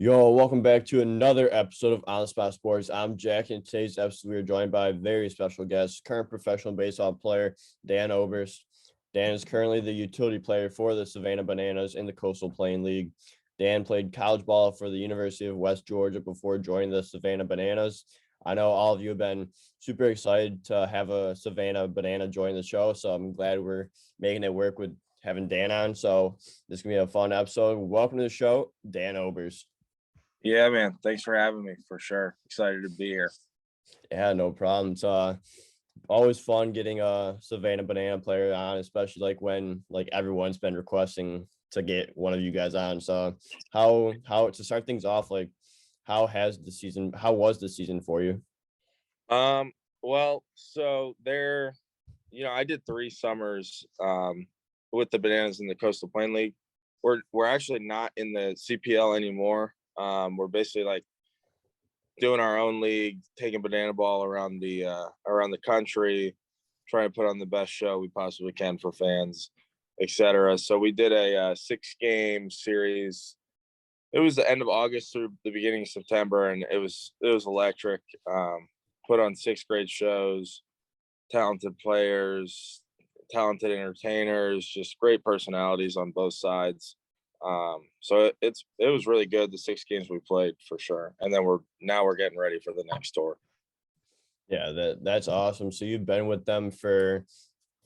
Yo, welcome back to another episode of On the Spot Sports. I'm Jack, and today's episode we are joined by a very special guest, current professional baseball player Dan Oberst. Dan is currently the utility player for the Savannah Bananas in the Coastal Plain League. Dan played college ball for the University of West Georgia before joining the Savannah Bananas. I know all of you have been super excited to have a Savannah Banana join the show, so I'm glad we're making it work with having Dan on. So this is going to be a fun episode. Welcome to the show, Dan Oberst. Yeah, man. Thanks for having me, for sure. Excited to be here. Yeah, no problem. It's always fun getting a Savannah Banana player on, especially like when like everyone's been requesting to get one of you guys on. So how to start things off, like how was the season for you? Well, so I did 3 summers with the Bananas in the Coastal Plain League. We're actually not in the CPL anymore. We're basically like doing our own league, taking banana ball around the country, trying to put on the best show we possibly can for fans, etc. So we did a 6-game series. It was the end of August through the beginning of September, and it was electric. Put on 6 great shows, talented players, talented entertainers, just great personalities on both sides. So it was really good, the 6 games we played, for sure. And then we're getting ready for the next tour. Yeah, that's awesome. So you've been with them for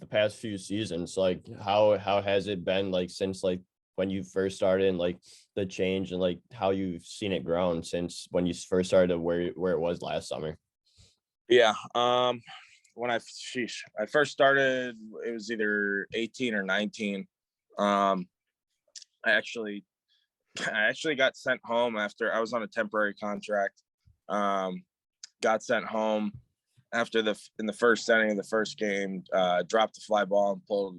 the past few seasons. Like how has it been like since like when you first started, and like the change and like how you've seen it grown since when you first started where it was last summer? Yeah. When I first started, it was either 18 or 19. I actually got sent home after I was on a temporary contract. Got sent home after in the first inning of the first game, dropped the fly ball and pulled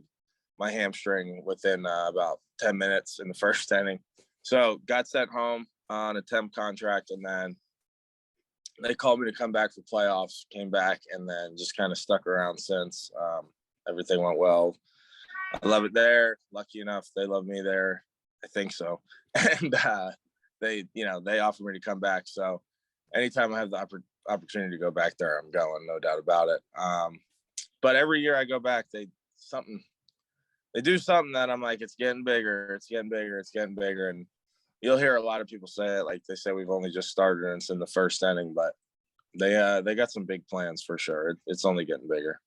my hamstring within about 10 minutes in the first inning. So got sent home on a temp contract, and then they called me to come back for playoffs, came back, and then just kind of stuck around since. Everything went well. I love it there. Lucky enough, they love me there. I think so. And they offered me to come back. So anytime I have the opportunity to go back there, I'm going, no doubt about it. But every year I go back, they do something that I'm like, it's getting bigger, it's getting bigger, it's getting bigger. And you'll hear a lot of people say it, like they say we've only just started and it's in the first inning, but they got some big plans for sure. It's only getting bigger.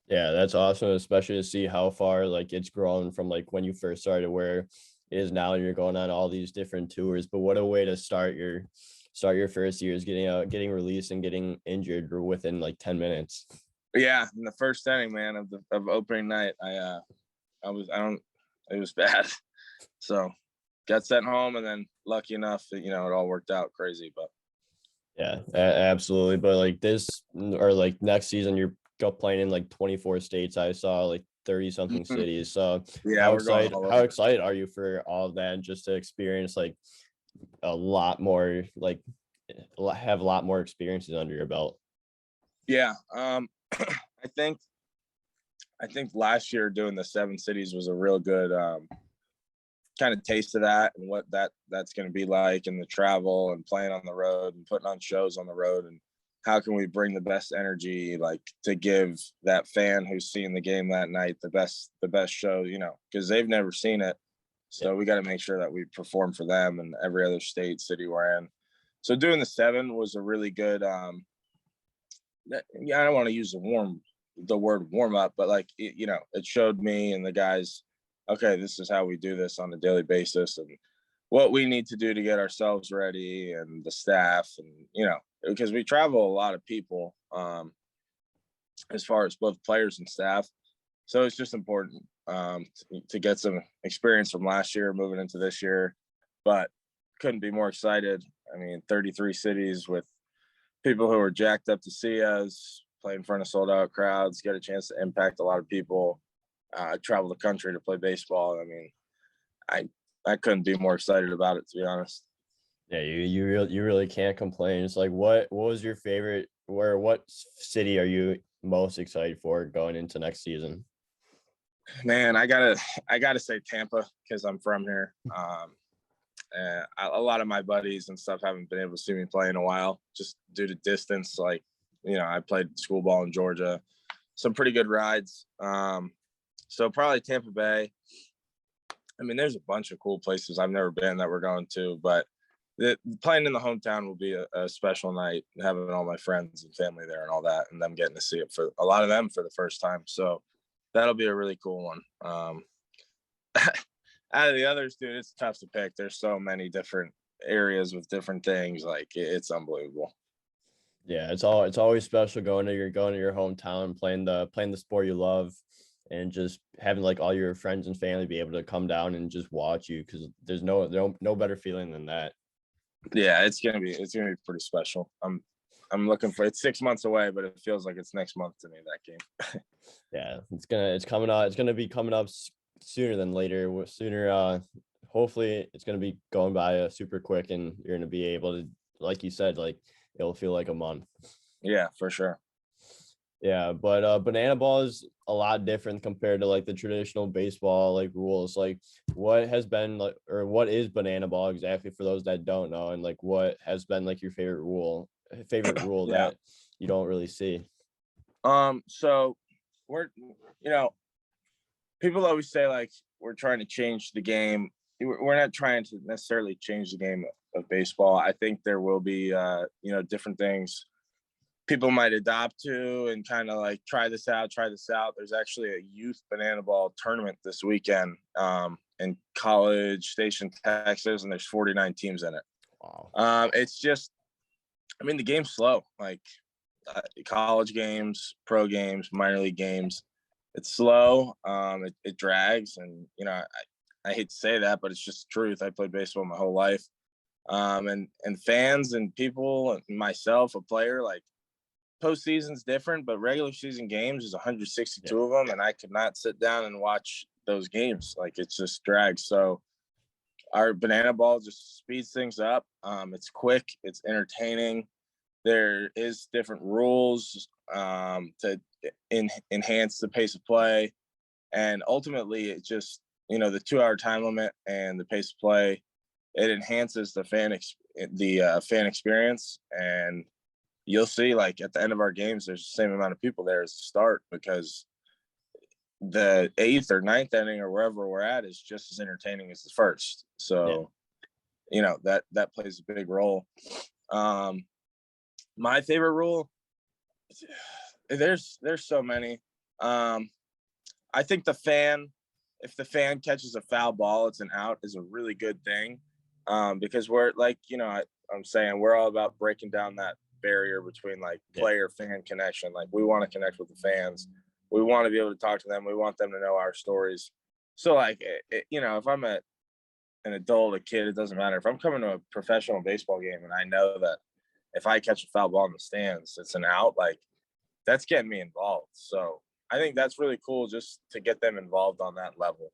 Yeah, that's awesome, especially to see how far like it's grown from like when you first started where it is now, and you're going on all these different tours. But what a way to start your first year, is getting released and getting injured within like 10 minutes. Yeah, in the first inning, man, of opening night, it was bad. So got sent home, and then lucky enough that it all worked out crazy. But yeah, absolutely. But like this or like next season, you're playing in like 24 states. I saw like 30 something cities. So yeah, how excited are you for all of that, and just to experience like a lot more, like have a lot more experiences under your belt? Yeah. I think last year doing the 7 cities was a real good kind of taste of that, and what that's going to be like, and the travel and playing on the road and putting on shows on the road, and how can we bring the best energy, like to give that fan who's seeing the game that night the best show, because they've never seen it. So we got to make sure that we perform for them and every other city we're in. So doing the 7 was a really good, I don't want to use the word warm up, but like, it showed me and the guys, okay, this is how we do this on a daily basis, and what we need to do to get ourselves ready, and the staff, and, because we travel a lot of people, as far as both players and staff. So it's just important to get some experience from last year moving into this year, but couldn't be more excited. I mean, 33 cities with people who are jacked up to see us, play in front of sold out crowds, get a chance to impact a lot of people, travel the country to play baseball. I mean, I couldn't be more excited about it, to be honest. Yeah, you really can't complain. It's like, what was your favorite, what city are you most excited for going into next season? Man, I gotta say Tampa, because I'm from here. A lot of my buddies and stuff haven't been able to see me play in a while, just due to distance. Like, I played school ball in Georgia, some pretty good rides. So probably Tampa Bay. I mean, there's a bunch of cool places I've never been that we're going to, but playing in the hometown will be a special night, having all my friends and family there and all that, and them getting to see it for a lot of them for the first time. So that'll be a really cool one. Out of the others, dude, it's tough to pick. There's so many different areas with different things. Like, it's unbelievable. Yeah, it's always special going to your hometown, playing the sport you love, and just having like all your friends and family be able to come down and just watch you, because there's no better feeling than that. Yeah, it's gonna be pretty special. I'm looking for it's 6 months away, but it feels like it's next month to me, that game. Yeah, it's coming out. It's gonna be coming up sooner than later. Sooner, hopefully, it's gonna be going by super quick, and you're gonna be able to, like you said, like it'll feel like a month. Yeah, for sure. Yeah, but banana ball is a lot different compared to like the traditional baseball like rules. Like, what has been like, or what is banana ball exactly for those that don't know, and like what has been like your favorite rule Yeah. that you don't really see? So we're people always say like we're trying to change the game. We're not trying to necessarily change the game of baseball. I think there will be different things people might adopt to and kind of like try this out. There's actually a youth banana ball tournament this weekend in College Station, Texas, and there's 49 teams in it. Wow. It's just, I mean, the game's slow. Like college games, pro games, minor league games, it's slow. It drags, and I hate to say that, but it's just the truth. I played baseball my whole life, and fans and people and myself, a player, like, postseason's different, but regular season games is 162 of them, and I could not sit down and watch those games. Like, it's just drags. So our banana ball just speeds things up. It's quick, it's entertaining. There is different rules to enhance the pace of play, and ultimately, it just the 2-hour time limit and the pace of play, it enhances the fan experience. And you'll see, like, at the end of our games, there's the same amount of people there as the start, because the 8th or 9th inning or wherever we're at is just as entertaining as the first. So, that plays a big role. My favorite rule, there's so many. I think if the fan catches a foul ball, it's an out, is a really good thing. Because we're like, I'm saying we're all about breaking down that barrier between like player fan connection. Like, we want to connect with the fans. We want to be able to talk to them. We want them to know our stories. So like, if I'm an adult, a kid, it doesn't matter. If I'm coming to a professional baseball game and I know that if I catch a foul ball in the stands, it's an out, like, that's getting me involved. So I think that's really cool, just to get them involved on that level.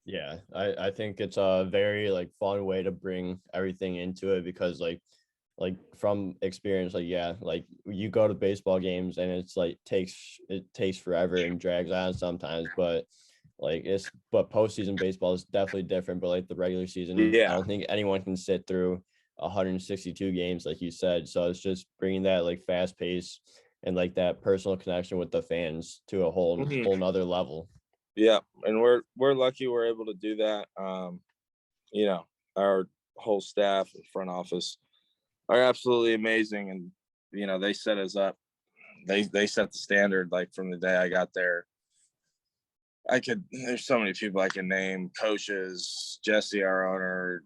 Yeah, I think it's a very like fun way to bring everything into it, because like from experience, like you go to baseball games and it's like it takes forever and drags on sometimes, but postseason baseball is definitely different. But like the regular season, I don't think anyone can sit through 162 games like you said. So it's just bringing that like fast pace and like that personal connection with the fans to a whole nother level. Yeah, and we're lucky we're able to do that. Our whole staff and front office are absolutely amazing, and they set us up. They set the standard, like, from the day I got there. There's so many people I can name: coaches, Jesse, our owner,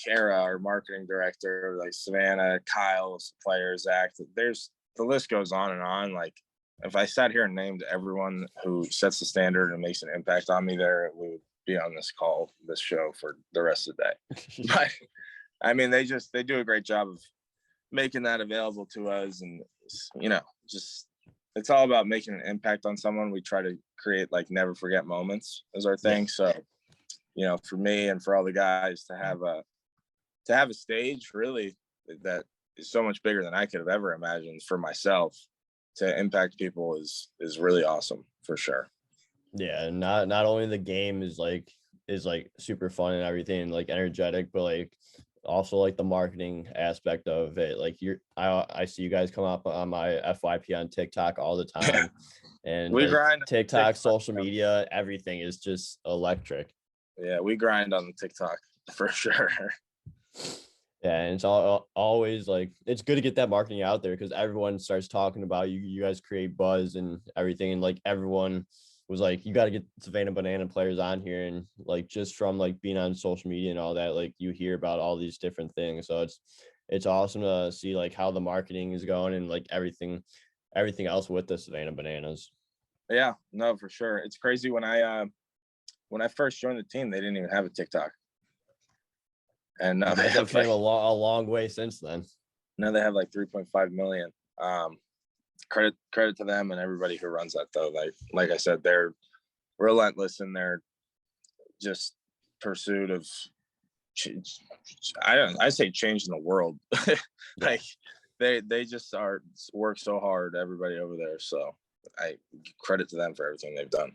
Kara, our marketing director, like Savannah, Kyle, players, Zach. The list goes on and on. Like, if I sat here and named everyone who sets the standard and makes an impact on me there, we would be on this show for the rest of the day. But I mean, they do a great job of making that available to us. And, just, it's all about making an impact on someone. We try to create like never forget moments as our thing. So, for me and for all the guys to have a stage really that is so much bigger than I could have ever imagined for myself, to impact people is really awesome, for sure. Yeah, and not only the game is like is like super fun and everything, and like energetic, but like also like the marketing aspect of it. Like I see you guys come up on my FYP on TikTok all the time, and We like grind on TikTok, TikTok. social media, everything is just electric. Yeah, we grind on the TikTok for sure. Yeah, and it's always like it's good to get that marketing out there because everyone starts talking about you. You guys create buzz and everything, and like everyone was like, you got to get Savannah Banana players on here, and like just from like being on social media and all that, like you hear about all these different things. So it's awesome to see like how the marketing is going and like everything else with the Savannah Bananas. Yeah, no, for sure. It's crazy when I first joined the team, they didn't even have a TikTok. And now You they guys have have came like a long way since then. now they have like 3.5 million. Credit to them and everybody who runs that though. Like I said, they're relentless in their just pursuit of I say changing the world. Like they just work so hard, everybody over there. So I credit to them for everything they've done.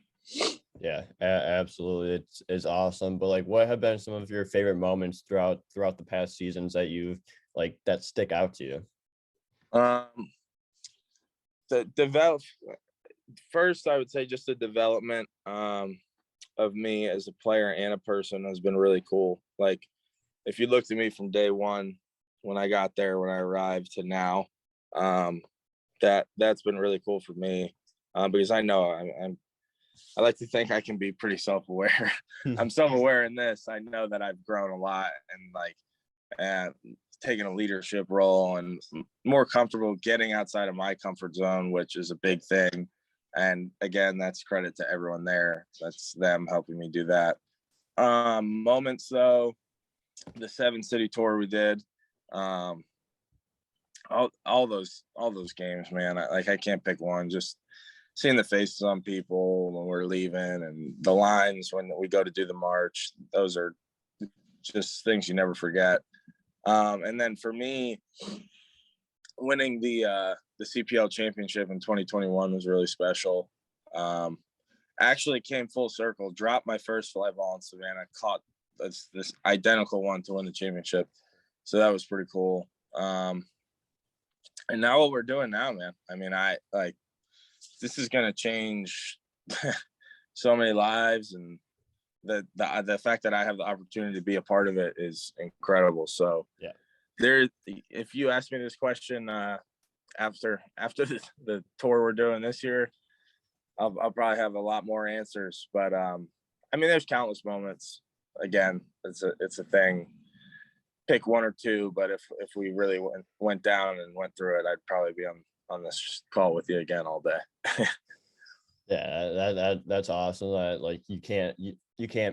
Yeah, absolutely. It's awesome. But like, what have been some of your favorite moments throughout the past seasons that you've like that stick out to you? The develop first, I would say just the development of me as a player and a person has been really cool. Like if you looked at me from day one when I got there, when I arrived to now, that's been really cool for me because I know I like to think I can be pretty self-aware. I'm self-aware in this. I know that I've grown a lot and like taking a leadership role and more comfortable getting outside of my comfort zone, which is a big thing. And again, that's credit to everyone there. That's them helping me do that. Moments though, the 7-city tour we did, all those games, man. I can't pick one. Just seeing the faces on people when we're leaving and the lines when we go to do the march, those are just things you never forget. And then for me, winning the CPL championship in 2021 was really special. Actually came full circle, dropped my first fly ball in Savannah, caught this identical one to win the championship. So that was pretty cool. And now what we're doing now, man, I mean, this is going to change so many lives, and the fact that I have the opportunity to be a part of it is incredible. So yeah, if you ask me this question after the tour we're doing this year, I'll probably have a lot more answers. But I mean, there's countless moments. Again, it's a thing. Pick one or two, but if we really went down and went through it, I'd probably be on this call with you again all day. Yeah, that's awesome. That like you can't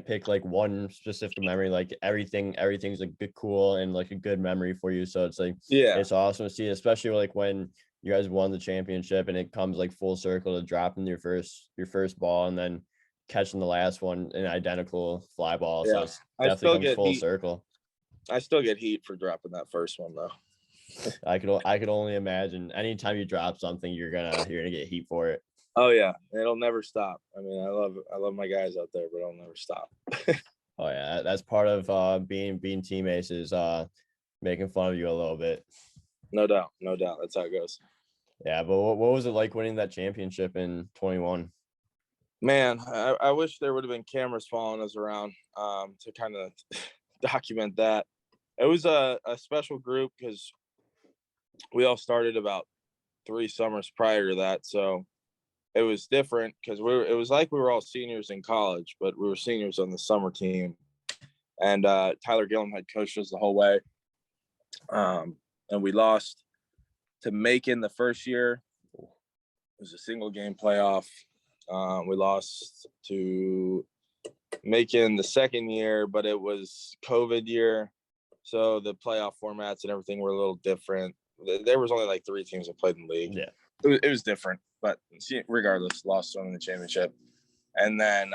pick like one specific memory. Like everything's like good, cool, and like a good memory for you. So it's like it's awesome to see, especially like when you guys won the championship and it comes like full circle to dropping your first ball and then catching the last one an identical fly ball. So it's definitely comes full circle. I still get heat for dropping that first one though. I could only imagine. Anytime you drop something, you're gonna get heat for it. Oh yeah, it'll never stop. I mean, I love my guys out there, but it'll never stop. Oh yeah, that's part of being teammates is making fun of you a little bit. No doubt. That's how it goes. Yeah, but what was it like winning that championship in 21? Man, I wish there would have been cameras following us around to kind of document that. It was a special group because we all started about 3 summers prior to that, so it was different because it was like we were all seniors in college, but we were seniors on the summer team. And Tyler Gillum had coached us the whole way. And we lost to Macon the first year. It was a single game playoff. We lost to Macon the second year, but it was COVID year. So the playoff formats and everything were a little different. There was only like 3 teams that played in the league. Yeah. It was different, but regardless, lost one in the championship. And then,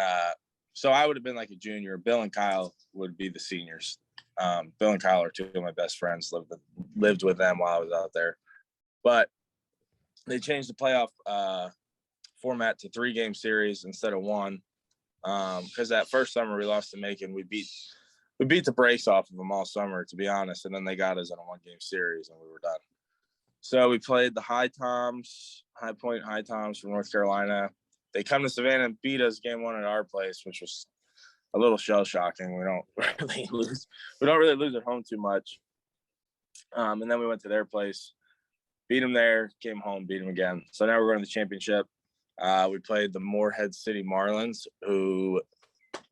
so I would have been like a junior. Bill and Kyle would be the seniors. Bill and Kyle are 2 of my best friends, lived with them while I was out there. But they changed the playoff format to 3-game series instead of 1. Because that first summer we lost to Macon, we beat the brakes off of them all summer, to be honest, and then they got us in a 1-game series and we were done. So we played the High Point High Toms from North Carolina. They come to Savannah and beat us game 1 at our place, which was a little shell shocking. We don't really lose. We don't really lose at home too much. And then we went to their place, beat them there, came home, beat them again. So now we're going to the championship. We played the Morehead City Marlins, who,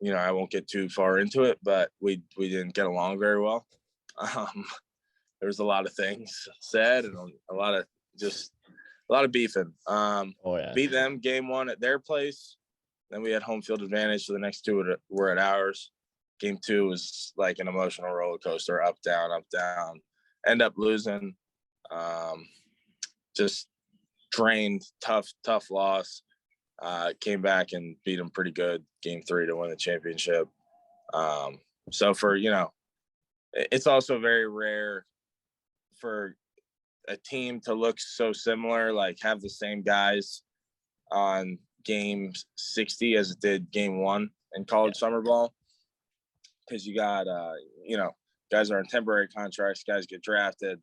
I won't get too far into it, but we didn't get along very well. There was a lot of things said and a lot of beefing. Beat them game 1 at their place. Then we had home field advantage. So the next 2 were at ours. Game 2 was like an emotional roller coaster, up, down, up, down. End up losing. Just drained, tough loss. Came back and beat them pretty good game 3 to win the championship. So for, it's also very rare for a team to look so similar, like have the same guys on game 60 as it did game 1 in college summer ball. Because you got, guys are on temporary contracts, guys get drafted,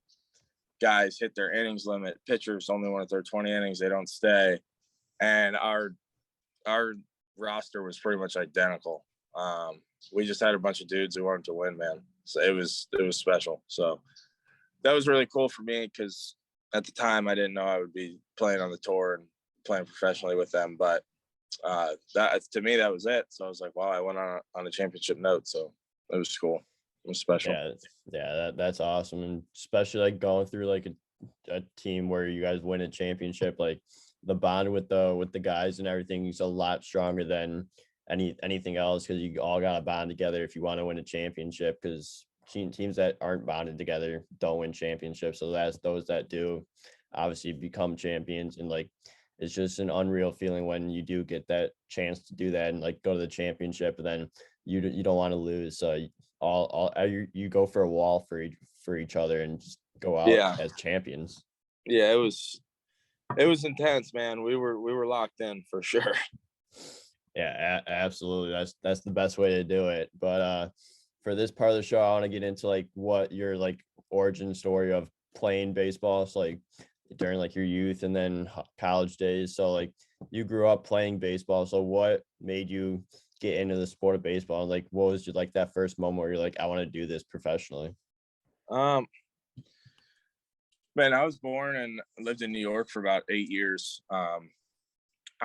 guys hit their innings limit, pitchers only want their 20 innings, they don't stay. And our roster was pretty much identical. We just had a bunch of dudes who wanted to win, man. So it was special. So that was really cool for me because at the time I didn't know I would be playing on the tour and playing professionally with them. But that to me, that was it. So I was like, wow, I went on a championship note. So it was cool. It was special. That's awesome. And especially like going through like a team where you guys win a championship, like the bond with the guys and everything is a lot stronger than anything else, because you all got to bond together if you want to win a championship, because teams that aren't bonded together don't win championships. So that's those that do obviously become champions. And like it's just an unreal feeling when you do get that chance to do that and like go to the championship, and then you don't want to lose. So you go for a wall for each other and just go out as champions. Yeah, it was intense, man. We were locked in for sure. Yeah, absolutely. That's the best way to do it. But for this part of the show, I want to get into like what your like origin story of playing baseball. So like during like your youth and then college days. So like you grew up playing baseball. So what made you get into the sport of baseball? And like what was like that first moment where you're like, I want to do this professionally? Man, I was born and lived in New York for about 8 years. I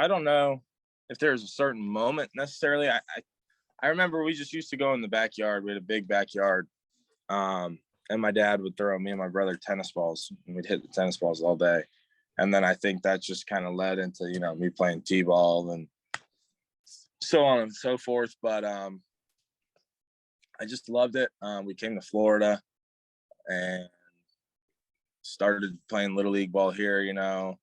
don't know if there's a certain moment necessarily. I remember we just used to go in the backyard. We had a big backyard. And my dad would throw me and my brother tennis balls, and we'd hit the tennis balls all day. And then I think that just kind of led into, me playing t-ball and so on and so forth. But I just loved it. We came to Florida and started playing little league ball here, and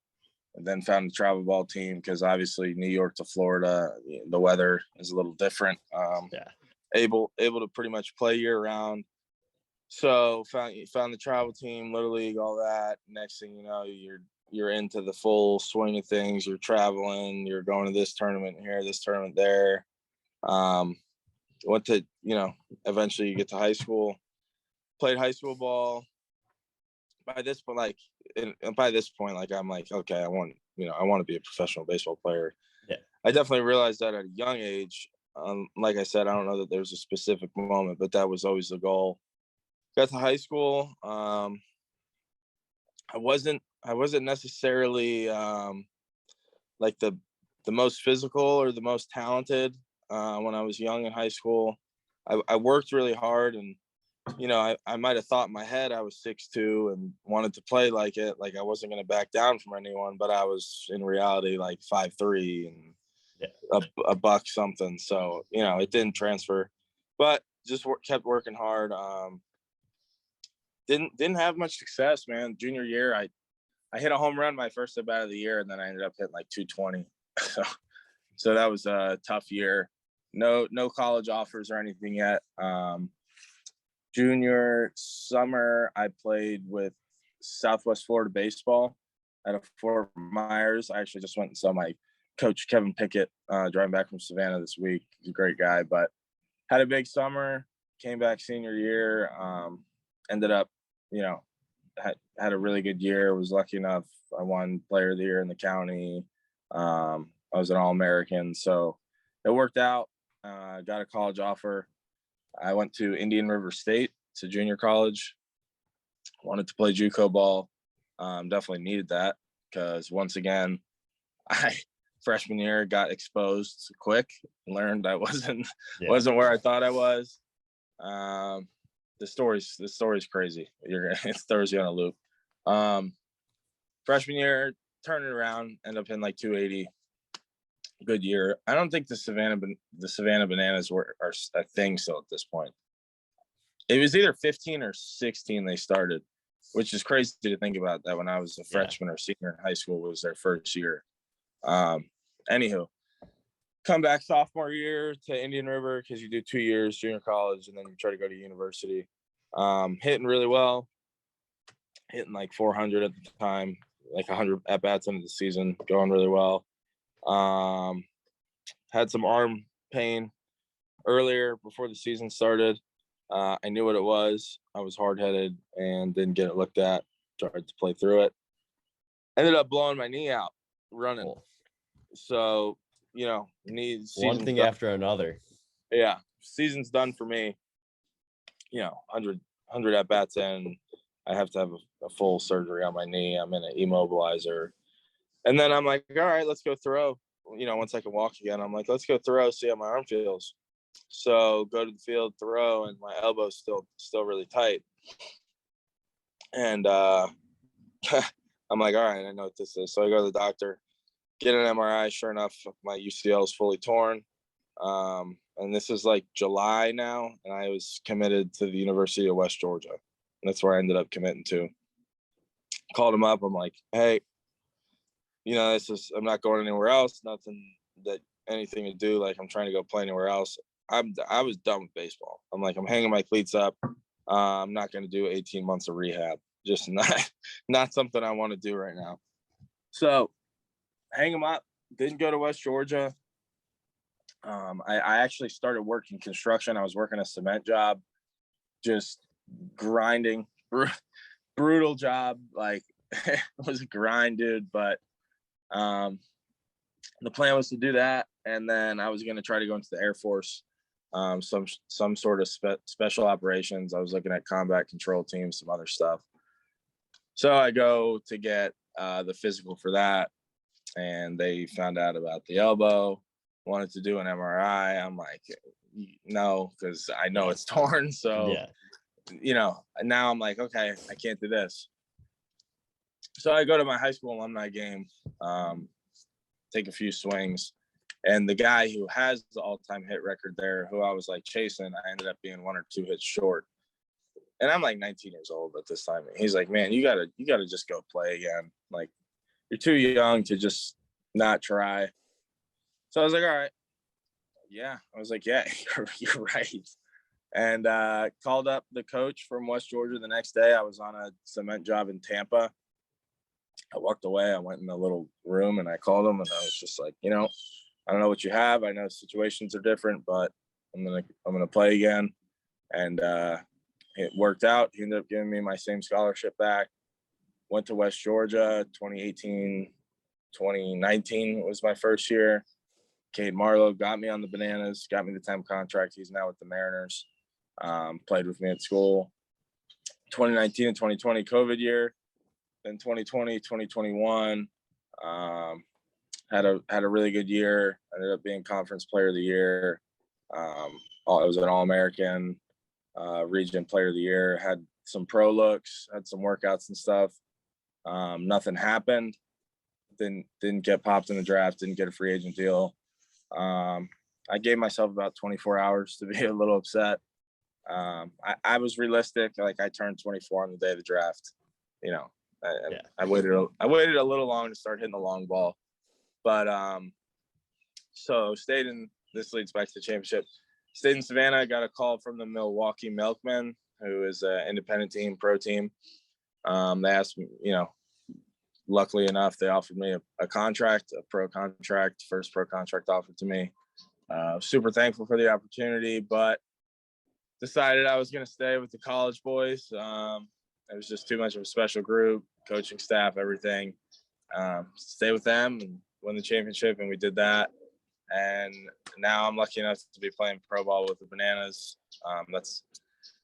then found the travel ball team because obviously New York to Florida, the weather is a little different. Able to pretty much play year round. So found the travel team, little league, all that. Next thing you know, you're into the full swing of things. You're traveling. You're going to this tournament here, this tournament there. Went to eventually you get to high school. Played high school ball. By this point, I'm like, okay, I want to be a professional baseball player. Yeah, I definitely realized that at a young age. Like I said, I don't know that there's a specific moment, but that was always the goal. Got to high school. I wasn't necessarily like the most physical or the most talented when I was young in high school. I worked really hard, and I might have thought in my head I was 6'2" and wanted to play like it, like I wasn't going to back down from anyone, but I was in reality like 5'3" and a buck something. So it didn't transfer, but just kept working hard. Didn't have much success, man. Junior year, I hit a home run my first at bat of the year, and then I ended up hitting like 220. So that was a tough year. No college offers or anything yet. Junior summer, I played with Southwest Florida baseball at a Fort Myers. I actually just went and saw my Coach Kevin Pickett, driving back from Savannah this week. He's a great guy, but had a big summer, came back senior year, ended up, had a really good year. Was lucky enough. I won player of the year in the county. I was an All-American. So it worked out. Got a college offer. I went to Indian River State. It's a junior college. Wanted to play JUCO ball. Definitely needed that because once again, freshman year got exposed quick. Learned I wasn't where I thought I was. The story's crazy. It throws you on a loop. Freshman year, turn it around, end up in like 280. Good year. I don't think the Savannah Bananas are a thing still at this point. It was either 15 or 16 they started, which is crazy to think about that when I was a freshman or senior in high school was their first year. Anywho, come back sophomore year to Indian River because you do 2 years junior college and then you try to go to university. Hitting really well, hitting like 400 at the time, like 100 at bats into the season, going really well. Had some arm pain earlier before the season started. I knew what it was. I was hard-headed and didn't get it looked at. Tried to play through it. Ended up blowing my knee out running. Cool. So, one thing after another. Yeah, season's done for me. 100 at bats in. I have to have a full surgery on my knee. I'm in an immobilizer. And then I'm like, all right, let's go throw. Once I can walk again, I'm like, let's go throw, see how my arm feels. So go to the field, throw, and my elbow's still really tight. And I'm like, all right, I know what this is. So I go to the doctor, get an MRI. Sure enough, my UCL is fully torn. And this is like July now, and I was committed to the University of West Georgia. And that's where I ended up committing to. Called him up. I'm like, hey, I'm not going anywhere else. Nothing that anything to do. Like I'm trying to go play anywhere else. I was done with baseball. I'm like, I'm hanging my cleats up. I'm not going to do 18 months of rehab. Just not something I want to do right now. So hang them up. Didn't go to West Georgia. I actually started working construction. I was working a cement job, just grinding, brutal job. Like it was a grind, dude. But the plan was to do that, and then I was going to try to go into the Air Force, some sort of special operations. I was looking at combat control teams, some other stuff. So I go to get the physical for that, and they found out about the elbow. Wanted to do an MRI. I'm like, no, because I know it's torn. So, now I'm like, okay, I can't do this. So I go to my high school alumni game, take a few swings. And the guy who has the all-time hit record there, who I was like chasing, I ended up being 1 or 2 hits short. And I'm like 19 years old at this time. He's like, man, you gotta just go play again. Like, you're too young to just not try. So I was like, all right. Yeah. I was like, yeah, you're right. And called up the coach from West Georgia the next day. I was on a cement job in Tampa. I walked away. I went in a little room and I called him and I was just like, I don't know what you have. I know situations are different, but I'm gonna play again. And it worked out. He ended up giving me my same scholarship back. Went to West Georgia 2018, 2019 was my first year. Cade Marlowe got me on the Bananas, got me the temp contract. He's now with the Mariners. Played with me at school. 2019 and 2020 COVID year. Then 2020, 2021, had a really good year. Ended up being conference player of the year. I was an All-American, region player of the year. Had some pro looks, had some workouts and stuff. Nothing happened. Didn't get popped in the draft. Didn't get a free agent deal. I gave myself about 24 hours to be a little upset. I was realistic. Like I turned 24 on the day of the draft. I waited a little long to start hitting the long ball, but so stayed in. This leads back to the championship. Stayed in Savannah. I got a call from the Milwaukee Milkmen, who is an independent team, pro team. They asked me, luckily enough, they offered me a contract, a pro contract, first pro contract offered to me. Super thankful for the opportunity, but decided I was going to stay with the college boys. It was just too much of a special group, coaching staff, everything. Stay with them and win the championship, and we did that. And now I'm lucky enough to be playing pro ball with the Bananas.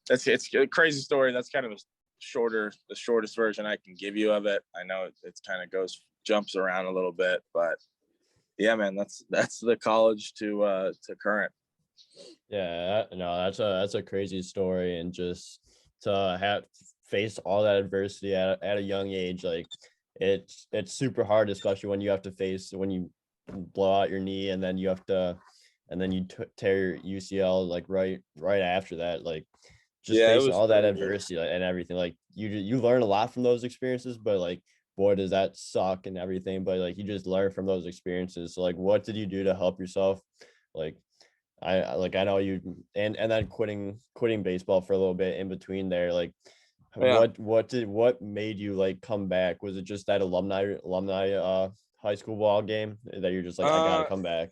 It's a crazy story. That's kind of the shortest version I can give you of it. I know it's kind of jumps around a little bit, but yeah, man, that's the college to current. Yeah, no, that's a crazy story, and just to have faced all that adversity at a young age, like it's super hard, especially when you have to face when you blow out your knee and then you have to and then you tear your UCL like right after that, like just Yeah, it facing was all that crazy. adversity and everything. Like you learn a lot from those experiences, but like boy does that suck and everything, but like you just learn from those experiences. So like what did you do to help yourself? Like I know you and then quitting baseball for a little bit in between there, like Yeah. what made you like come back? Was it just that alumni high school ball game that you're just like I gotta come back?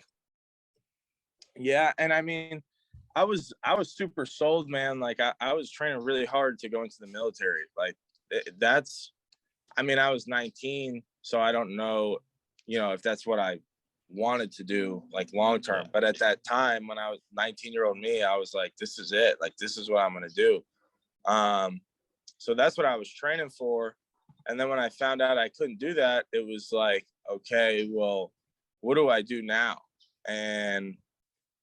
Yeah, and I mean, I was super sold, man. Like I was training really hard to go into the military. Like that's, I mean, I was 19, so I don't know, if that's what I wanted to do like long term. Yeah. But at that time, when I was 19-year-old me, I was like, this is it. Like this is what I'm gonna do. So that's what I was training for. And then when I found out I couldn't do that, it was like, okay, well, what do I do now? And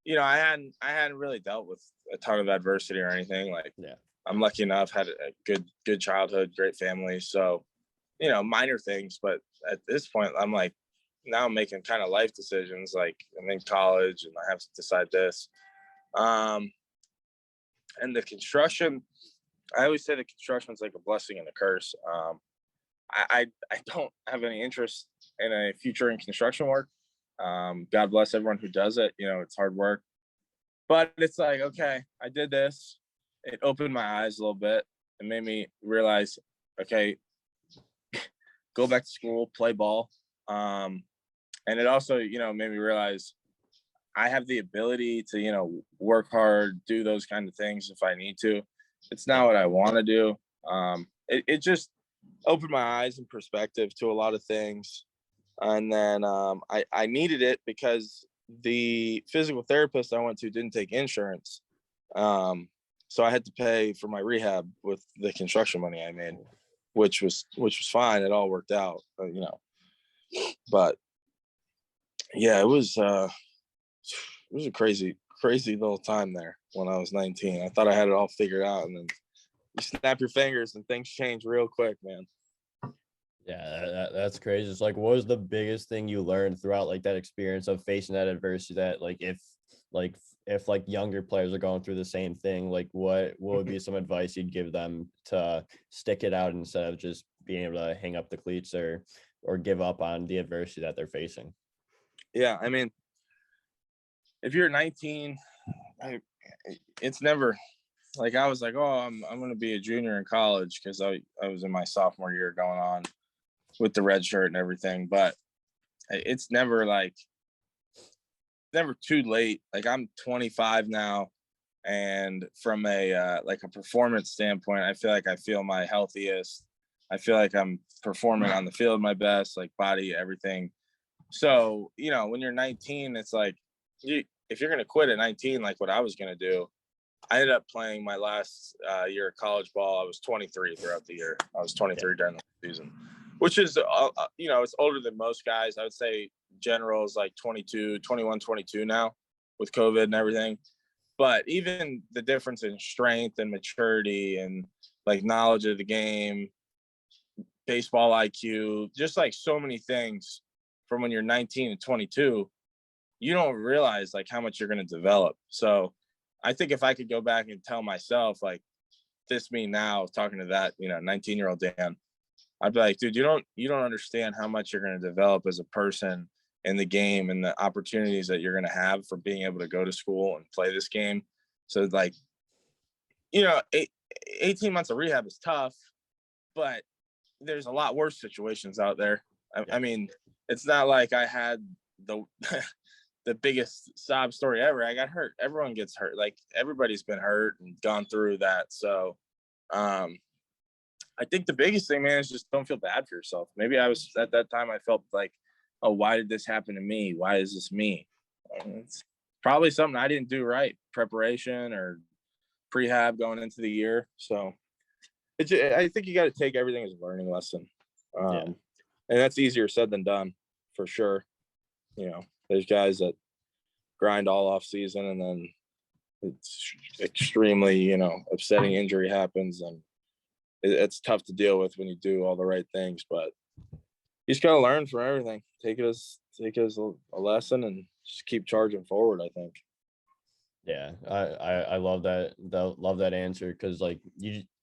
I hadn't really dealt with a ton of adversity or anything. Like, Yeah. I'm lucky enough, had a good childhood, great family. So, minor things. But at this point, I'm like, now I'm making kind of life decisions. Like I'm in college and I have to decide this. And the construction, I always say the construction is like a blessing and a curse. I don't have any interest in a future in construction work. God bless everyone who does it. It's hard work. But it's like, okay, I did this. It opened my eyes a little bit. It made me realize, okay, go back to school, play ball. And it also, made me realize I have the ability to, work hard, do those kind of things if I need to. It's not what I want to do. It just opened my eyes and perspective to a lot of things. And then I needed it because the physical therapist I went to didn't take insurance. So I had to pay for my rehab with the construction money I made, which was fine. It all worked out, but yeah, it was a crazy little time there when I was 19. I thought I had it all figured out, and then you snap your fingers and things change real quick, man. Yeah, that's crazy. It's like, what was the biggest thing you learned throughout like that experience of facing that adversity? That like if like younger players are going through the same thing, like what would be some advice you'd give them to stick it out instead of just being able to hang up the cleats or give up on the adversity that they're facing? Yeah, I mean, if you're 19, it's never like I was like, oh, I'm going to be a junior in college because I was in my sophomore year going on with the red shirt and everything. But it's never too late. Like I'm 25 now, and from a like a performance standpoint, I feel my healthiest. I feel like I'm performing on the field my best, like body, everything. So when you're 19, it's like if you're gonna quit at 19, like what I was gonna do, I ended up playing my last year of college ball. I was 23 throughout the year. I was 23 during the season, which is, it's older than most guys. I would say general is like 22, 21, 22 now with COVID and everything. But even the difference in strength and maturity and like knowledge of the game, baseball IQ, just like so many things from when you're 19 and 22, you don't realize like how much you're going to develop. So I think if I could go back and tell myself like this me now talking to that, 19-year-old Dan, I'd be like, dude, you don't understand how much you're going to develop as a person in the game and the opportunities that you're going to have for being able to go to school and play this game. So like, 18 months of rehab is tough, but there's a lot worse situations out there. I mean, it's not like I had the the biggest sob story ever. I got hurt. Everyone gets hurt. Like, everybody's been hurt and gone through that. So I think the biggest thing, man, is just don't feel bad for yourself. Maybe I was at that time, I felt like, oh, why did this happen to me? Why is this me? It's probably something I didn't do right, preparation or prehab going into the year. So I think you got to take everything as a learning lesson. And that's easier said than done, for sure. You know, there's guys that grind all off season, and then it's extremely, you know, upsetting injury happens, and it's tough to deal with when you do all the right things. But you just gotta learn from everything. Take it as a lesson, and just keep charging forward, I think. Yeah, I love that. Love that answer, because like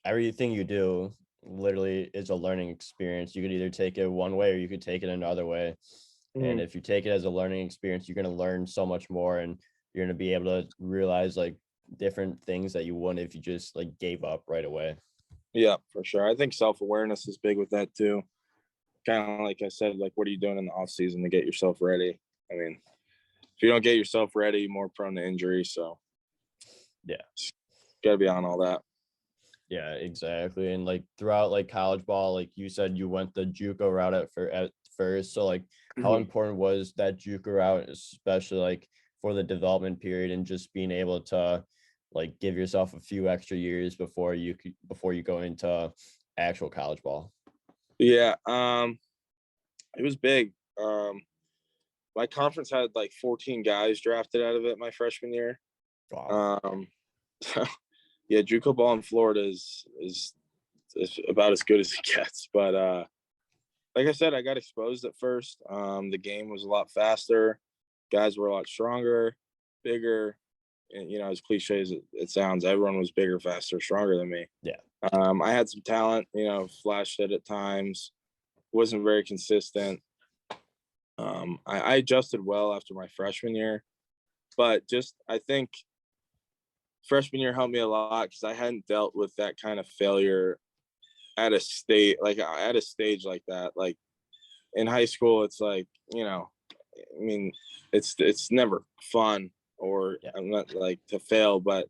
everything you do literally is a learning experience. You could either take it one way or you could take it another way. And if you take it as a learning experience, you're going to learn so much more, and you're going to be able to realize like different things that you wouldn't if you just like gave up right away. Yeah, for sure. I think self-awareness is big with that too. Kind of like I said, like, what are you doing in the off season to get yourself ready? I mean, if you don't get yourself ready, you're more prone to injury. So yeah, got to be on all that. Yeah, exactly. And like throughout like college ball, like you said, you went the JUCO route at first. So like, how important was that JUCO route, especially like for the development period and just being able to like give yourself a few extra years before you go into actual college ball? Yeah, it was big. My conference had like 14 guys drafted out of it my freshman year. Wow. So yeah, JUCO ball in Florida is about as good as it gets. But like I said, I got exposed at first. The game was a lot faster. Guys were a lot stronger, bigger. And, you know, as cliche as it sounds, everyone was bigger, faster, stronger than me. Yeah. I had some talent, you know, flashed it at times. Wasn't very consistent. I adjusted well after my freshman year, but just I think freshman year helped me a lot because I hadn't dealt with that kind of failure at a stage like that. Like in high school, it's like, you know, I mean, it's never fun, or I'm not like to fail, but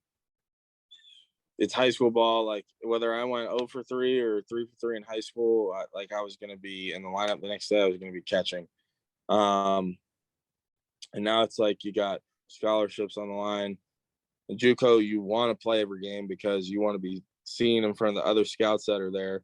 it's high school ball. Like whether I went 0 for 3 or 3 for 3 in high school, I was going to be in the lineup the next day. I was going to be catching. And now it's like you got scholarships on the line. In JUCO, you want to play every game because you want to be seen in front of the other scouts that are there.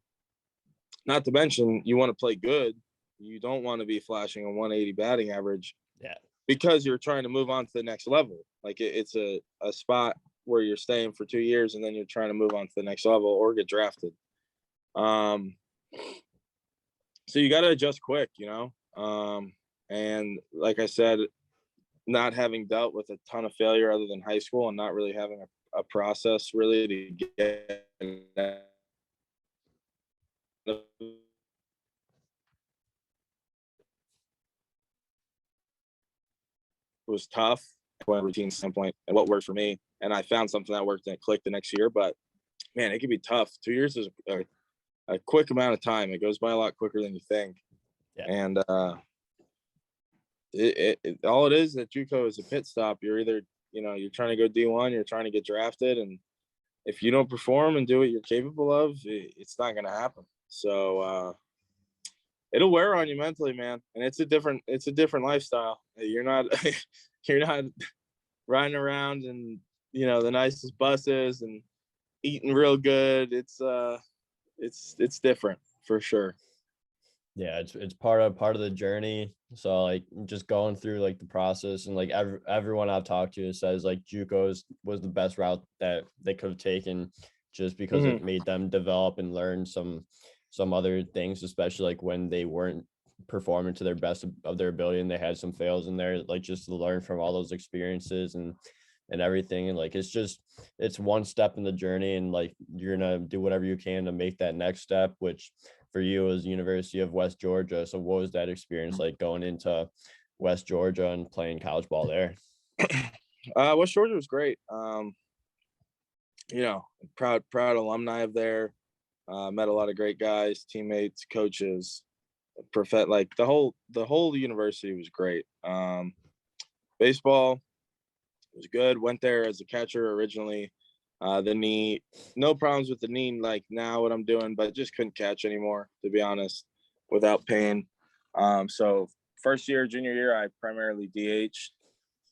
Not to mention, you want to play good. You don't want to be flashing a 180 batting average. Yeah. Because you're trying to move on to the next level. Like it's a spot where you're staying for 2 years and then you're trying to move on to the next level or get drafted. So you got to adjust quick, you know? And like I said, not having dealt with a ton of failure other than high school and not really having a process really to get was tough from a routine standpoint and what worked for me. And I found something that worked and it clicked the next year. But man, it can be tough. 2 years is a quick amount of time. It goes by a lot quicker than you think. Yeah. And all it is at JUCO is a pit stop. You're either, you know, you're trying to go D1, you're trying to get drafted, and if you don't perform and do what you're capable of, it's not going to happen. So it'll wear on you mentally, man. And it's a different lifestyle. You're not riding around and, you know, the nicest buses and eating real good. It's different for sure. Yeah, it's part of the journey. So like just going through like the process, and like everyone I've talked to says like JUCO was the best route that they could have taken, just because it made them develop and learn some other things, especially like when they weren't performing to their best of their ability and they had some fails in there, like just to learn from all those experiences and everything. And like it's one step in the journey, and like you're gonna do whatever you can to make that next step, which for you is University of West Georgia. So what was that experience like going into West Georgia and playing college ball there? West Georgia was great. You know, proud alumni of there. Met a lot of great guys, teammates, coaches, like the whole university was great. Baseball was good. Went there as a catcher originally. The knee, no problems with the knee like now what I'm doing, but just couldn't catch anymore, to be honest, without pain. So first year, junior year, I primarily DH'd.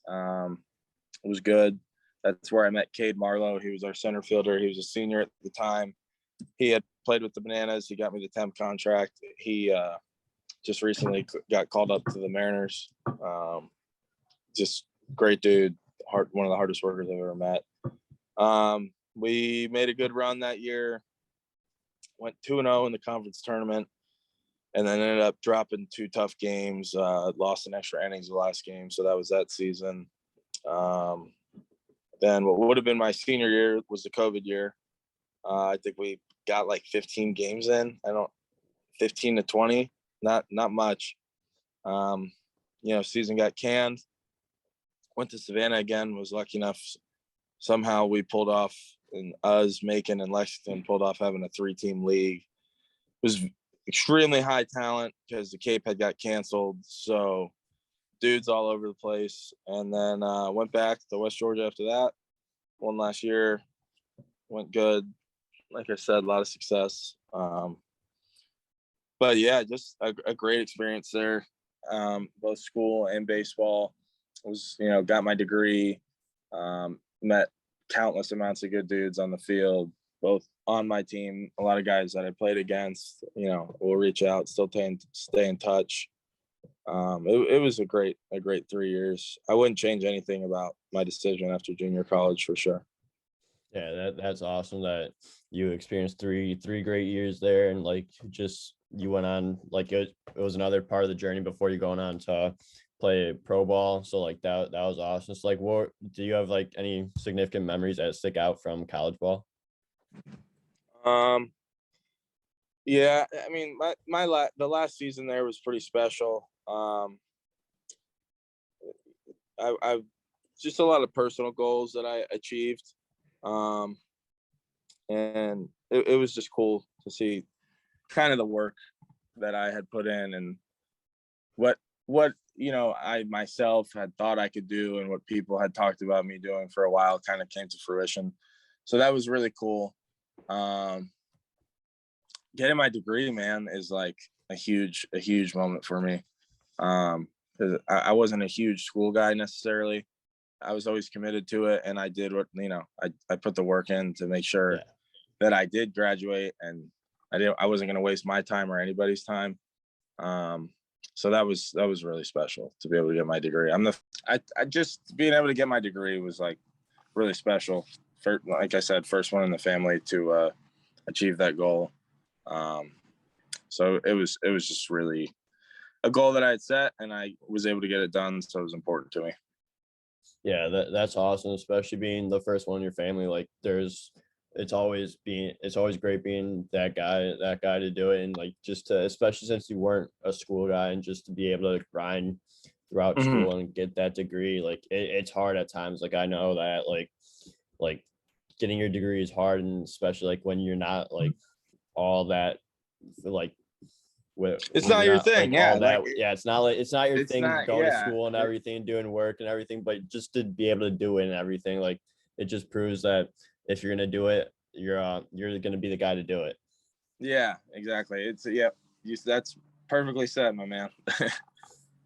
It was good. That's where I met Cade Marlowe. He was our center fielder. He was a senior at the time. He had played with the Bananas. He got me the temp contract. He just recently got called up to the Mariners. Just great dude. One of the hardest workers I've ever met. We made a good run that year. Went 2-0 in the conference tournament, and then ended up dropping 2 tough games. Lost in extra innings the last game, so that was that season. Then what would have been my senior year was the COVID year. I think we got like 15 games in. 15 to 20, not much. Season got canned. Went to Savannah again. Was lucky enough. Somehow we pulled off, and Macon, and Lexington pulled off having a 3-team league. It was extremely high talent because the Cape had got canceled. So dudes all over the place. And then went back to West Georgia after that. Won last year. Went good. Like I said, a lot of success. But yeah, just a great experience there. Both school and baseball. Got my degree. Met countless amounts of good dudes on the field, both on my team. A lot of guys that I played against, will reach out, still stay in touch. It was a great 3 years. I wouldn't change anything about my decision after junior college for sure. Yeah, that's awesome that you experienced three great years there, and like just you went on like it was another part of the journey before you going on to play pro ball. So like that was awesome. So like, what do you have like any significant memories that stick out from college ball? Yeah, I mean the last season there was pretty special. I just a lot of personal goals that I achieved. And it was just cool to see kind of the work that I had put in and what I myself had thought I could do and what people had talked about me doing for a while kind of came to fruition. So that was really cool. Getting my degree, man, is like a huge moment for me. 'Cause I wasn't a huge school guy necessarily. I was always committed to it, and I did what I put the work in to make sure that I did graduate, and I wasn't going to waste my time or anybody's time. So that was really special to be able to get my degree. I just being able to get my degree was like really special. Like I said, first one in the family to achieve that goal. So it was just really a goal that I had set, and I was able to get it done. So it was important to me. Yeah, that's awesome, especially being the first one in your family. Like it's always great being that guy to do it, and like just to, especially since you weren't a school guy, and just to be able to grind throughout school and get that degree. Like it's hard at times. Like I know that like getting your degree is hard, and especially like when you're not like all that like it's not your thing. Like, Yeah. all that. Yeah. It's not your thing, going to Yeah. school and everything, doing work and everything, but just to be able to do it and everything, like it just proves that if you're going to do it, you're going to be the guy to do it. Yeah, exactly. That's perfectly said, my man.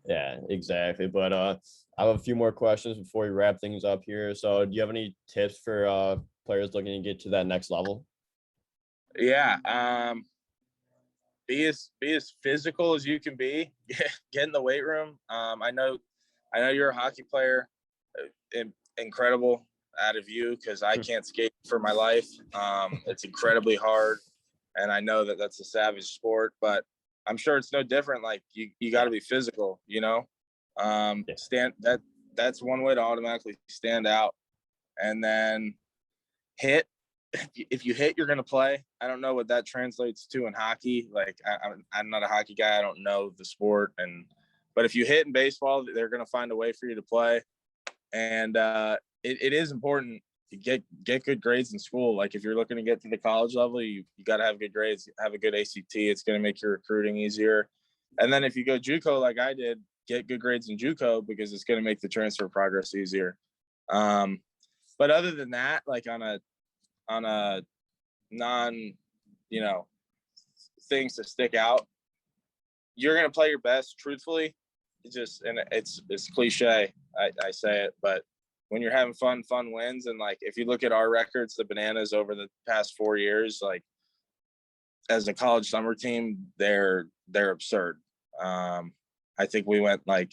Yeah, exactly. But I have a few more questions before we wrap things up here. So do you have any tips for players looking to get to that next level? Yeah. Be as physical as you can be. Get in the weight room. I know you're a hockey player. Incredible out of you, because I can't skate for my life. It's incredibly hard, and I know that that's a savage sport, but I'm sure it's no different. Like you got to be physical, that's one way to automatically stand out. And then hit. If you hit, you're going to play. I don't know what that translates to in hockey. Like I'm not a hockey guy. I don't know the sport. But if you hit in baseball, they're going to find a way for you to play. And it is important. get good grades in school. Like if you're looking to get to the college level, you got to have good grades, have a good ACT. It's going to make your recruiting easier. And then if you go JUCO like I did, get good grades in JUCO because it's going to make the transfer progress easier. But other than that, like on a non, things to stick out, you're going to play your best, truthfully. It's cliche. I say it, but when you're having fun wins. And like, if you look at our records, the Bananas over the past 4 years, like as a college summer team, they're absurd. I think we went like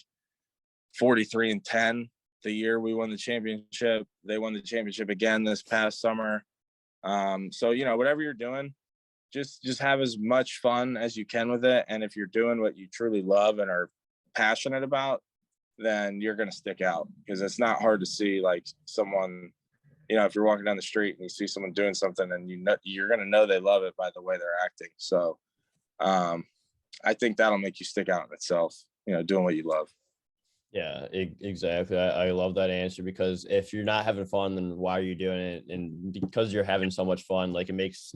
43-10 the year we won the championship. They won the championship again this past summer. So, whatever you're doing, just have as much fun as you can with it. And if you're doing what you truly love and are passionate about, then you're going to stick out, because it's not hard to see like someone, if you're walking down the street and you see someone doing something, and you're going to know they love it by the way they're acting. So I think that'll make you stick out in itself, doing what you love. Yeah, exactly. I love that answer, because if you're not having fun, then why are you doing it? And because you're having so much fun, like it makes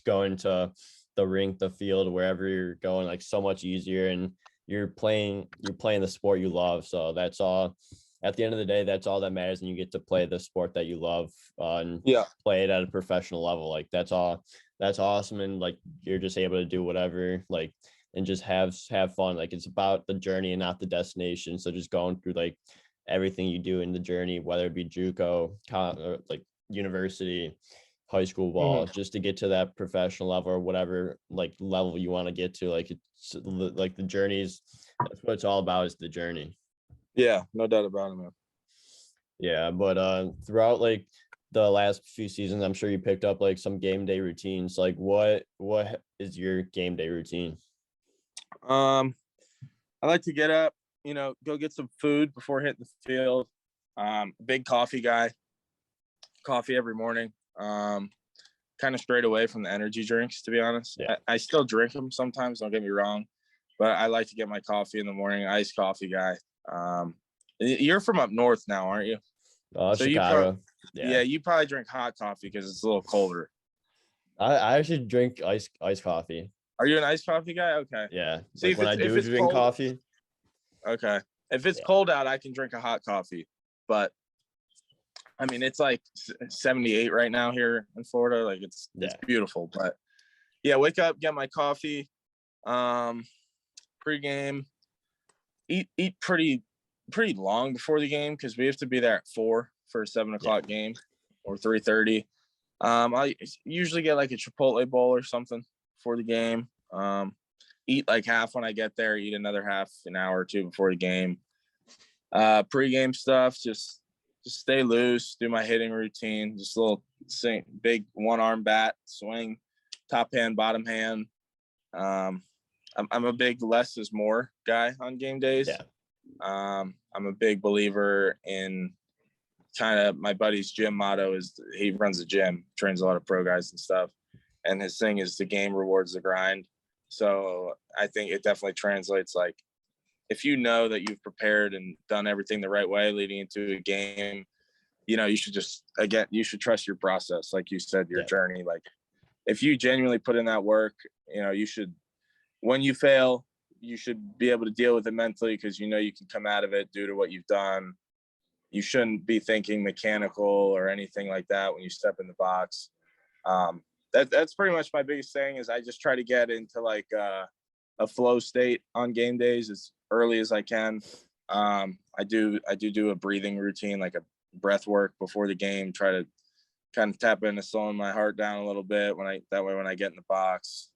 going to the rink, the field, wherever you're going, like so much easier, and you're playing the sport you love. So that's all. At the end of the day, that's all that matters, and you get to play the sport that you love and play it at a professional level. Like that's all. That's awesome, and like you're just able to do whatever, like, and just have fun. Like it's about the journey and not the destination. So just going through like everything you do in the journey, whether it be JUCO, or like university, high school ball, just to get to that professional level or whatever like level you want to get to. Like it's like the journeys. That's what it's all about, is the journey. Yeah, no doubt about it, man. Yeah, but throughout like the last few seasons, I'm sure you picked up like some game day routines. Like what is your game day routine? I like to get up, go get some food before hitting the field. Big coffee guy, coffee every morning. Kind of straight away from the energy drinks, to be honest. Yeah. I still drink them sometimes, don't get me wrong, but I like to get my coffee in the morning. Iced coffee guy. You're from up north now, aren't you? So Chicago. You probably drink hot coffee because it's a little colder. I actually drink iced coffee. Are you an iced coffee guy? Okay. Yeah. See, like when I do drink coffee. Okay. If it's cold out, I can drink a hot coffee. But I mean, it's like 78 right now here in Florida. Like it's beautiful. But yeah, wake up, get my coffee, pregame, eat pretty long before the game, because we have to be there at 4 for a 7 o'clock game, or 3:30. I usually get like a Chipotle bowl or something for the game. Eat like half when I get there, eat another half an hour or two before the game. Pre-game stuff, just stay loose, do my hitting routine, just a little big one-arm bat, swing, top hand, bottom hand. I'm a big less is more guy on game days. Yeah. I'm a big believer in kind of my buddy's gym motto is, he runs a gym, trains a lot of pro guys and stuff, and his thing is the game rewards the grind. So I think it definitely translates. Like if you know that you've prepared and done everything the right way leading into a game, you should you should trust your process. Like you said, your journey. Like if you genuinely put in that work, you should, when you fail, you should be able to deal with it mentally, because you can come out of it due to what you've done. You shouldn't be thinking mechanical or anything like that when you step in the box. That's pretty much my biggest thing, is I just try to get into like a flow state on game days as early as I can. I do a breathing routine, like a breath work before the game, try to kind of tap into slowing my heart down a little bit when I get in the box.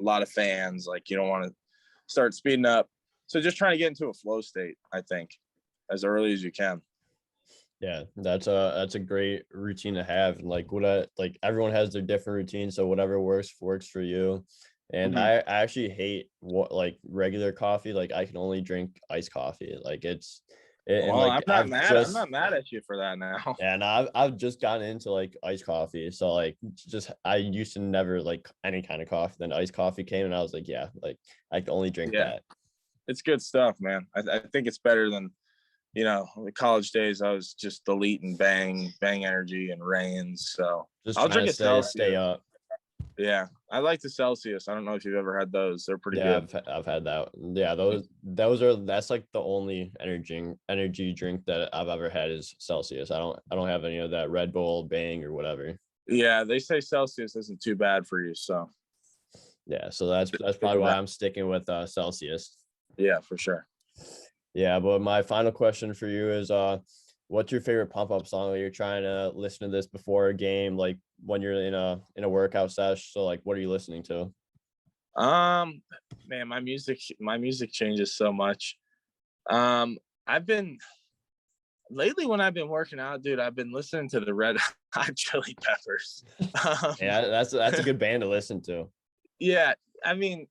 A lot of fans, like you don't want to start speeding up. So just trying to get into a flow state, I think, as early as you can. Yeah, that's a great routine to have. And like everyone has their different routines, so whatever works for you. And I actually hate like regular coffee. Like I can only drink iced coffee. Like I'm not mad at you for that now. Yeah, no, I've just gotten into like iced coffee. So like I used to never like any kind of coffee. Then iced coffee came, and I was like, yeah, like I can only drink that. It's good stuff, man. I think it's better than the college days, I was just deleting Bang energy and Reigns. So Just I'll trying drink to a Celsius. stay up. Yeah, I like the Celsius. I don't know if you've ever had those. They're pretty Yeah, good. I've had that. Yeah, that's like the only energy drink that I've ever had is Celsius. I don't have any of that Red Bull, Bang, or whatever. Yeah, they say Celsius isn't too bad for you. So Yeah, so that's probably why I'm sticking with Celsius. yeah, for sure. Yeah, but my final question for you is what's your favorite pump up song that you're trying to listen to this before a game, like when you're in a workout session? So like what are you listening to? Man, my music changes so much. I've been lately when I've been working out, dude, I've been listening to the Red Hot Chili Peppers. Yeah, that's a good band to listen to. Yeah, I mean,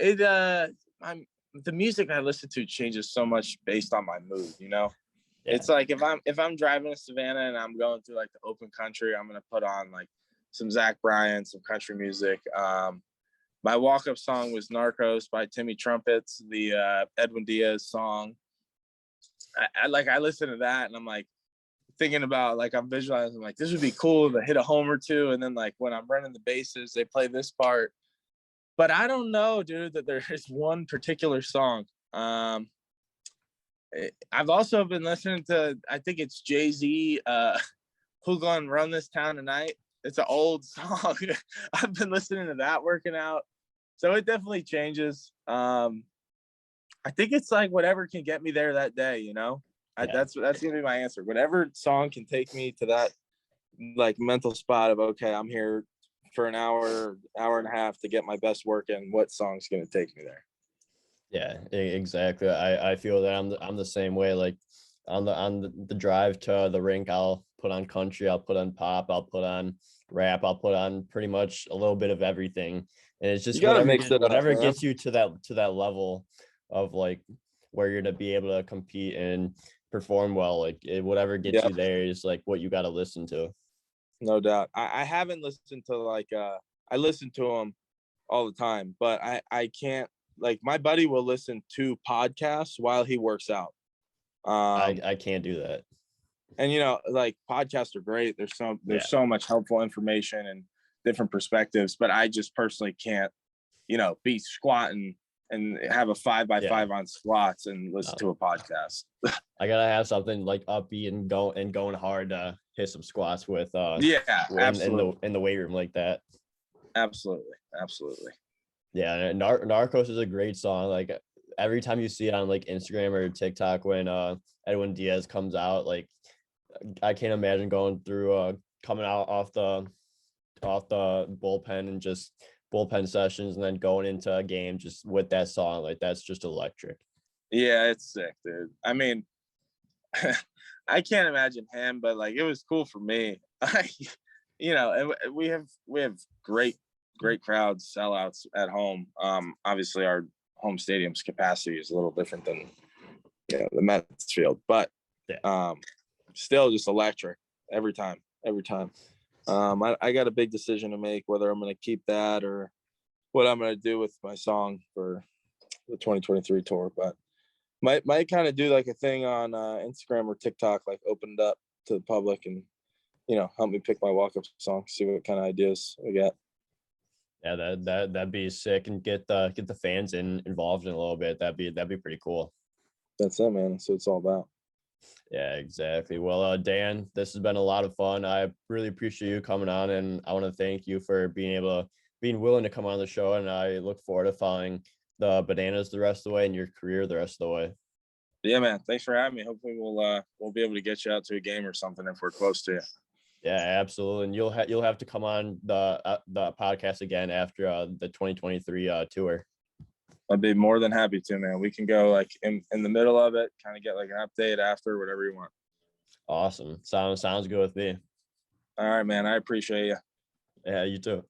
I'm the music I listen to changes so much based on my mood. Yeah. It's like if I'm driving to Savannah and I'm going through like the open country, I'm gonna put on like some Zach Bryan, some country music. My walk-up song was Narcos by Timmy Trumpets, the Edwin Diaz song. I listen to that and I'm like thinking about, like, I'm visualizing like this would be cool to hit a home or two, and then like when I'm running the bases, they play this part. But I don't know, dude, that there is one particular song. I've also been listening to, I think it's Jay-Z, Who Gonna Run This Town Tonight. It's an old song. I've been listening to that working out. So it definitely changes. I think it's like whatever can get me there that day, Yeah. That's gonna be my answer. Whatever song can take me to that like mental spot of, okay, I'm here for an hour and a half to get my best work in. What song's gonna take me there? Yeah, exactly. I feel that I'm the same way. Like on the drive to the rink, I'll put on country, I'll put on pop, I'll put on rap, I'll put on pretty much a little bit of everything. And it's You just gotta mix it up, whatever man. gets you to that level of like where you're gonna be able to compete and perform well. Like whatever gets Yeah, you there is like what you got to listen to. no doubt. I haven't listened to like I listen to them all the time, but I can't, like, my buddy will listen to podcasts while he works out. I can't do that. And like, podcasts are great. There's Yeah. so much helpful information and different perspectives, but I just personally can't, be squatting and have a 5x5 on squats and listen to a podcast. I gotta have something like upbeat and going hard to hit some squats with Yeah, in absolutely. in the weight room like that. Absolutely. Yeah, Narcos is a great song. Like every time you see it on like Instagram or TikTok when Edwin Diaz comes out, like I can't imagine going through coming out off the bullpen and just bullpen sessions and then going into a game just with that song. Like that's just electric. Yeah, it's sick, dude. I mean, I can't imagine him, but like it was cool for me. And we have great crowds, sellouts at home. Obviously our home stadium's capacity is a little different than the Mets field, but still just electric every time. I got a big decision to make, whether I'm going to keep that or what I'm going to do with my song for the 2023 tour, but might kind of do like a thing on Instagram or TikTok, like opened up to the public and help me pick my walk-up song, see what kind of ideas we got. Yeah, that'd be sick, and get the fans involved in a little bit. That'd be pretty cool. That's it, man. That's what it's all about. Yeah, exactly. Well, Dan, this has been a lot of fun. I really appreciate you coming on, and I want to thank you for being willing to come on the show. And I look forward to following the Bananas the rest of the way and your career the rest of the way. Yeah, man. Thanks for having me. Hopefully we'll be able to get you out to a game or something if we're close to you. Yeah, absolutely. And you'll have to come on the podcast again after the 2023 tour. I'd be more than happy to, man. We can go like in the middle of it, kind of get like an update after, whatever you want. Awesome. Sounds good with me. All right, man. I appreciate you. Yeah, you too.